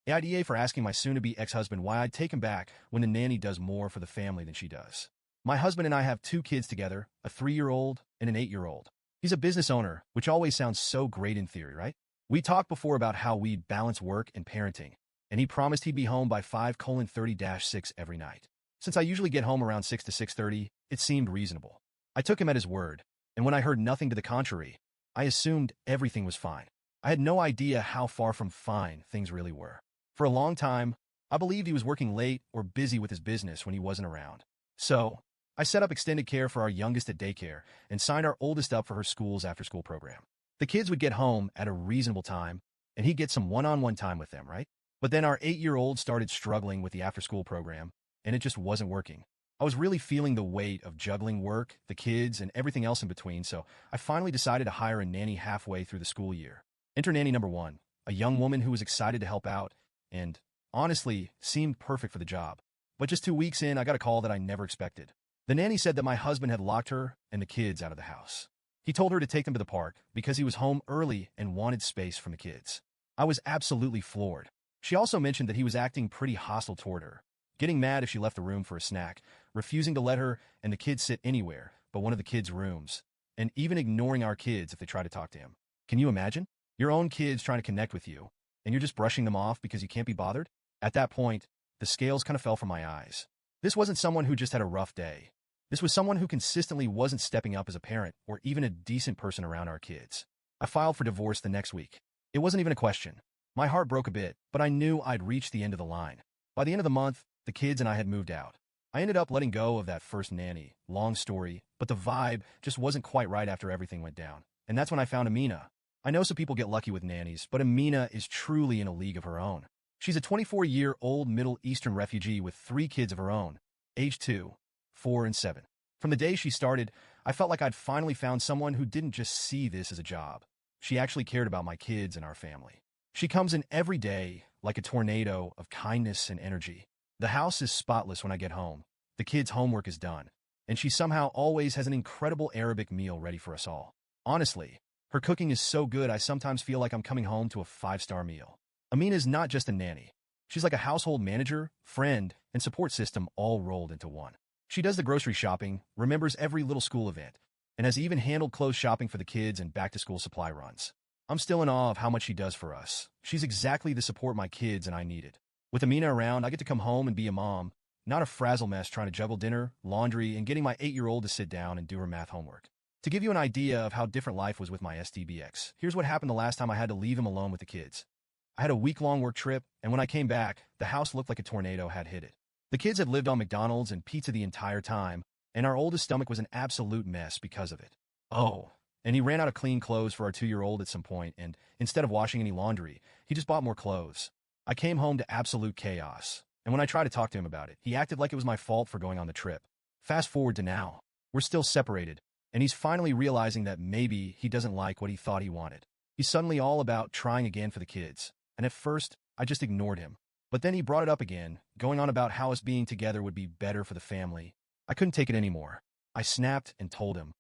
AITA for asking my soon-to-be ex-husband why I'd take him back when the nanny does more for the family than she does. My husband and I have 2 kids together, a 3-year-old and an 8-year-old. He's a business owner, which always sounds so great in theory, right? We talked before about how we'd balance work and parenting, and he promised he'd be home by 5:30-6 every night. Since I usually get home around 6 to 6:30, it seemed reasonable. I took him at his word, and when I heard nothing to the contrary, I assumed everything was fine. I had no idea how far from fine things really were. For a long time, I believed he was working late or busy with his business when he wasn't around. So, I set up extended care for our youngest at daycare and signed our oldest up for her school's after-school program. The kids would get home at a reasonable time, and he'd get some one-on-one time with them, right? But then our 8-year-old started struggling with the after-school program, and it just wasn't working. I was really feeling the weight of juggling work, the kids, and everything else in between, so I finally decided to hire a nanny halfway through the school year. Enter nanny number 1, a young woman who was excited to help out and, honestly, seemed perfect for the job. But just 2 weeks in, I got a call that I never expected. The nanny said that my husband had locked her and the kids out of the house. He told her to take them to the park because he was home early and wanted space from the kids. I was absolutely floored. She also mentioned that he was acting pretty hostile toward her, getting mad if she left the room for a snack, refusing to let her and the kids sit anywhere but one of the kids' rooms, and even ignoring our kids if they try to talk to him. Can you imagine? Your own kids trying to connect with you, and you're just brushing them off because you can't be bothered? At that point, the scales kind of fell from my eyes. This wasn't someone who just had a rough day. This was someone who consistently wasn't stepping up as a parent or even a decent person around our kids. I filed for divorce the next week. It wasn't even a question. My heart broke a bit, but I knew I'd reached the end of the line. By the end of the month, the kids and I had moved out. I ended up letting go of that first nanny. Long story, but the vibe just wasn't quite right after everything went down. And that's when I found Amina. I know some people get lucky with nannies, but Amina is truly in a league of her own. She's a 24-year-old Middle Eastern refugee with 3 kids of her own, age 2, 4, and 7. From the day she started, I felt like I'd finally found someone who didn't just see this as a job. She actually cared about my kids and our family. She comes in every day like a tornado of kindness and energy. The house is spotless when I get home. The kids' homework is done. And she somehow always has an incredible Arabic meal ready for us all. Honestly, her cooking is so good I sometimes feel like I'm coming home to a 5-star meal. Amina is not just a nanny. She's like a household manager, friend, and support system all rolled into one. She does the grocery shopping, remembers every little school event, and has even handled clothes shopping for the kids and back-to-school supply runs. I'm still in awe of how much she does for us. She's exactly the support my kids and I needed. With Amina around, I get to come home and be a mom, not a frazzle mess trying to juggle dinner, laundry, and getting my 8-year-old to sit down and do her math homework. To give you an idea of how different life was with my STBX, here's what happened the last time I had to leave him alone with the kids. I had a week-long work trip, and when I came back, the house looked like a tornado had hit it. The kids had lived on McDonald's and pizza the entire time, and our oldest stomach was an absolute mess because of it. Oh, and he ran out of clean clothes for our 2-year-old at some point, and instead of washing any laundry, he just bought more clothes. I came home to absolute chaos, and when I tried to talk to him about it, he acted like it was my fault for going on the trip. Fast forward to now. We're still separated, and he's finally realizing that maybe he doesn't like what he thought he wanted. He's suddenly all about trying again for the kids. And at first, I just ignored him. But then he brought it up again, going on about how us being together would be better for the family. I couldn't take it anymore. I snapped and told him,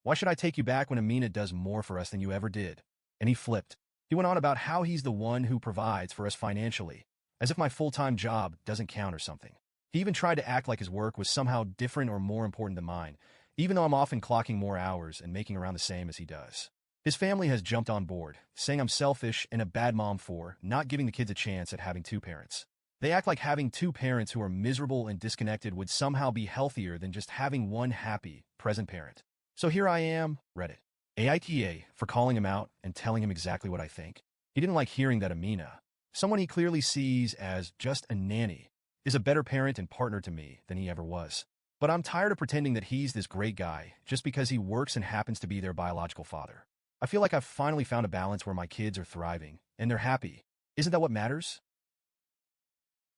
"Why should I take you back when Amina does more for us than you ever did?" And he flipped. He went on about how he's the one who provides for us financially, as if my full-time job doesn't count or something. He even tried to act like his work was somehow different or more important than mine, even though I'm often clocking more hours and making around the same as he does. His family has jumped on board, saying I'm selfish and a bad mom for not giving the kids a chance at having 2 parents. They act like having 2 parents who are miserable and disconnected would somehow be healthier than just having one happy, present parent. So here I am, Reddit. AITA for calling him out and telling him exactly what I think. He didn't like hearing that Amina, someone he clearly sees as just a nanny, is a better parent and partner to me than he ever was. But I'm tired of pretending that he's this great guy just because he works and happens to be their biological father. I feel like I've finally found a balance where my kids are thriving, and they're happy. Isn't that what matters?